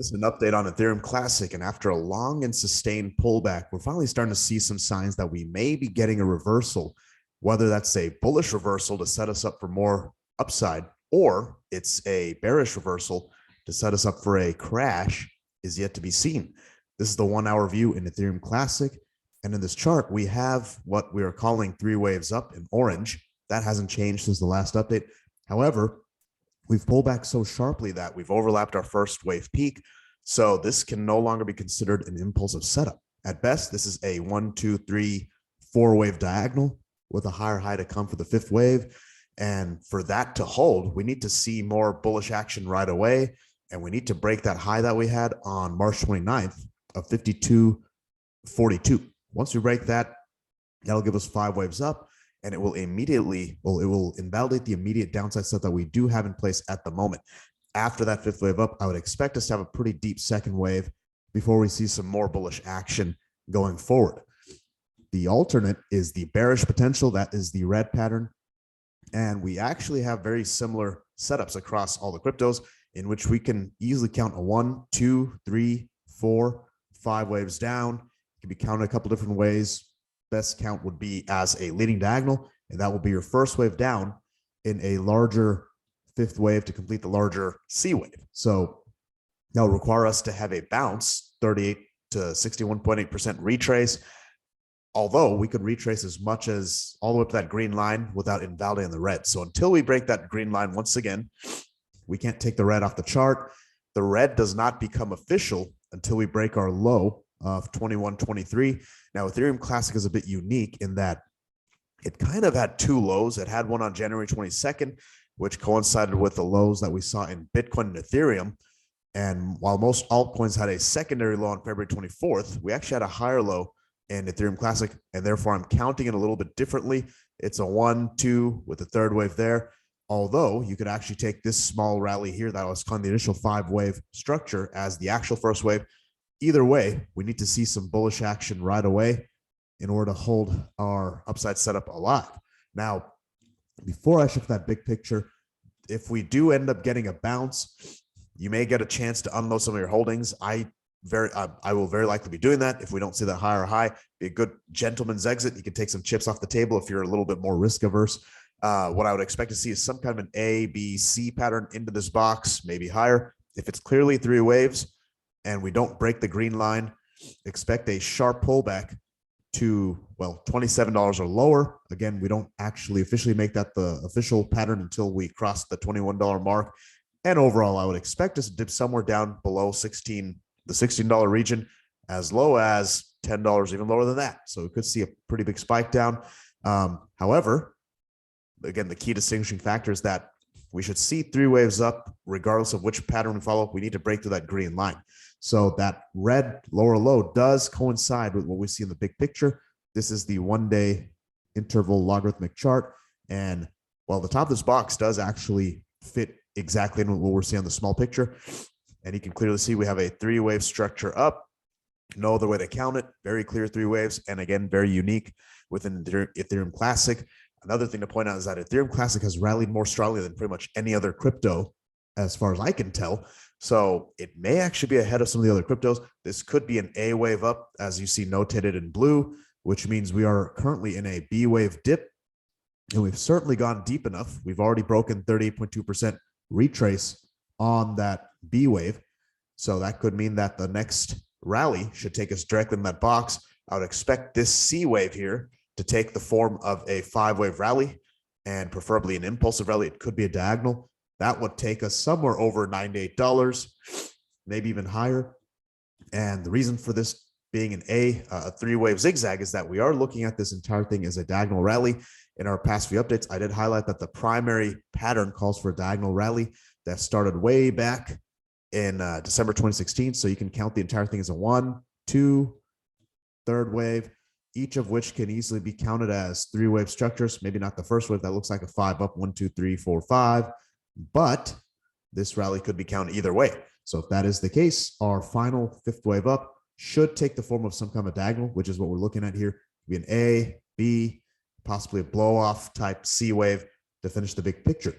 This is an update on Ethereum Classic, and after a long and sustained pullback, we're finally starting to see some signs that we may be getting a reversal, whether that's a bullish reversal to set us up for more upside, or it's a bearish reversal to set us up for a crash is yet to be seen. This is the 1 hour view in Ethereum Classic, and in this chart, we have what we are calling 3 waves up in orange. That hasn't changed since the last update. However, we've pulled back so sharply that we've overlapped our first wave peak. So this can no longer be considered an impulsive setup. At best, this is a 1, 2, 3, 4 wave diagonal with a higher high to come for the 5th wave. And for that to hold, we need to see more bullish action right away. And we need to break that high that we had on March 29th of 52.42. Once we break that, that'll give us 5 waves up. And it will immediately, it will invalidate the immediate downside set that we do have in place at the moment. After that 5th wave up, I would expect us to have a pretty deep 2nd wave before we see some more bullish action going forward. The alternate is the bearish potential. That is the red pattern. And we actually have very similar setups across all the cryptos in which we can easily count a 1, 2, 3, 4, 5 waves down. It can be counted a couple different ways. Best count would be as a leading diagonal, and that will be your 1st wave down in a larger 5th wave to complete the larger C wave. So that will require us to have a bounce, 38 to 61.8% retrace, although we could retrace as much as all the way up to that green line without invalidating the red. So until we break that green line once again, we can't take the red off the chart. The red does not become official until we break our low of 21.23. Now, Ethereum Classic is a bit unique in that it kind of had 2 lows. It had one on January 22nd, which coincided with the lows that we saw in Bitcoin and Ethereum. And while most altcoins had a secondary low on February 24th, we actually had a higher low in Ethereum Classic, and therefore I'm counting it a little bit differently. It's a 1, 2 with the 3rd wave there. Although you could actually take this small rally here that I was calling the initial 5 wave structure as the actual 1st wave. Either way, we need to see some bullish action right away in order to hold our upside setup alive. Now, before I shift that big picture, if we do end up getting a bounce, you may get a chance to unload some of your holdings. I will very likely be doing that. If we don't see that higher high, be a good gentleman's exit. You can take some chips off the table if you're a little bit more risk averse. What I would expect to see is some kind of an A, B, C pattern into this box, maybe higher. If it's clearly 3 waves and we don't break the green line, expect a sharp pullback to, well, $27 or lower. Again, we don't actually officially make that the official pattern until we cross the $21 mark. And overall, I would expect us to dip somewhere down below the $16 region, as low as $10, even lower than that. So we could see a pretty big spike down. However, again, the key distinguishing factor is that we should see 3 waves up regardless of which pattern we follow. We need to break through that green line. So that red lower low does coincide with what we see in the big picture. This is the 1-day interval logarithmic chart. And while the top of this box does actually fit exactly in what we're seeing on the small picture, and you can clearly see we have a 3 wave structure up. No other way to count it. Very clear 3 waves. And again, very unique within Ethereum Classic. Another thing to point out is that Ethereum Classic has rallied more strongly than pretty much any other crypto, as far as I can tell. So it may actually be ahead of some of the other cryptos. This could be an A wave up, as you see notated in blue, which means we are currently in a B wave dip. And we've certainly gone deep enough. We've already broken 38.2% retrace on that B wave. So that could mean that the next rally should take us directly in that box. I would expect this C wave here to take the form of a 5 wave rally, and preferably an impulsive rally. It could be a diagonal. That would take us somewhere over $98, maybe even higher. And the reason for this being a 3 wave zigzag is that we are looking at this entire thing as a diagonal rally. In our past few updates, I did highlight that the primary pattern calls for a diagonal rally that started way back in December 2016. So you can count the entire thing as a 1, 2, 3rd wave, each of which can easily be counted as 3 wave structures. Maybe not the 1st wave that looks like a 5 up, 1, 2, 3, 4, 5, but this rally could be counted either way. So if that is the case, our final 5th wave up should take the form of some kind of diagonal, which is what we're looking at here. Be an A, B, possibly a blow off type C wave to finish the big picture.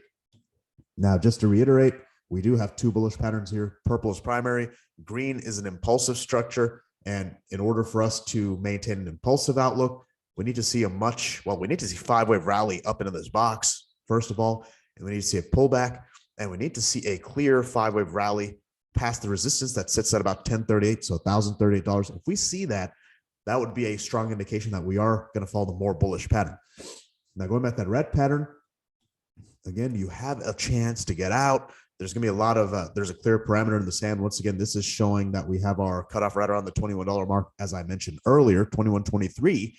Now, just to reiterate, We do have two bullish patterns here. Purple is primary, green is an impulsive structure. And in order for us to maintain an impulsive outlook, we need to see we need to see 5-wave rally up into this box, first of all, and we need to see a pullback, and we need to see a clear 5-wave rally past the resistance that sits at about 1038, so $1,038. If we see that, that would be a strong indication that we are going to follow the more bullish pattern. Now, going back to that red pattern, again, you have a chance to get out. There's going to be a lot of, there's a clear parameter in the sand. Once again, this is showing that we have our cutoff right around the $21 mark, as I mentioned earlier, 21.23.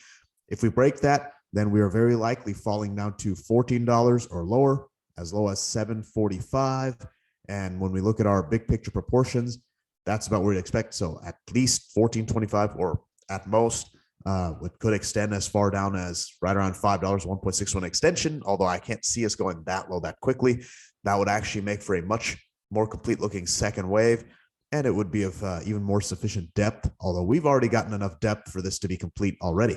If we break that, then we are very likely falling down to $14 or lower, as low as $7.45. And when we look at our big picture proportions, that's about what we'd expect. So at least $14.25, or at most, it could extend as far down as right around $5, 1.61 extension, although I can't see us going that low that quickly. That would actually make for a much more complete looking second wave, and it would be of even more sufficient depth, although we've already gotten enough depth for this to be complete already.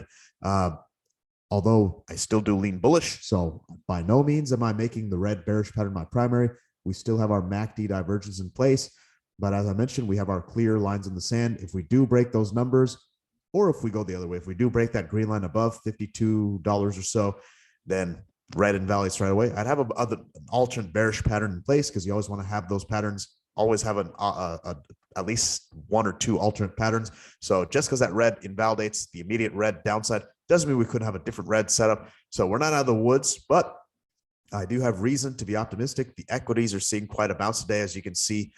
Although I still do lean bullish, so by no means am I making the red bearish pattern my primary. We still have our MACD divergence in place, but as I mentioned, we have our clear lines in the sand. If we do break those numbers, or if we go the other way, if we do break that green line above $52 or so, then red invalidates right away. I'd have an alternate bearish pattern in place, because you always want to have those patterns, always have at least one or two alternate patterns. So just because that red invalidates the immediate red downside doesn't mean we couldn't have a different red setup. So we're not out of the woods, but I do have reason to be optimistic. The equities are seeing quite a bounce today, as you can see.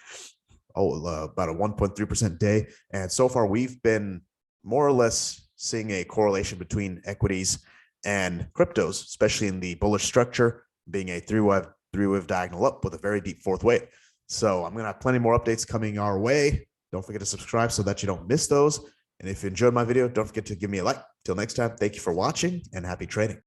About a 1.3% day. And so far, we've been more or less seeing a correlation between equities and cryptos, especially in the bullish structure, being a three-wave diagonal up with a very deep fourth wave. So I'm going to have plenty more updates coming our way. Don't forget to subscribe so that you don't miss those. And if you enjoyed my video, don't forget to give me a like. Till next time, thank you for watching and happy trading.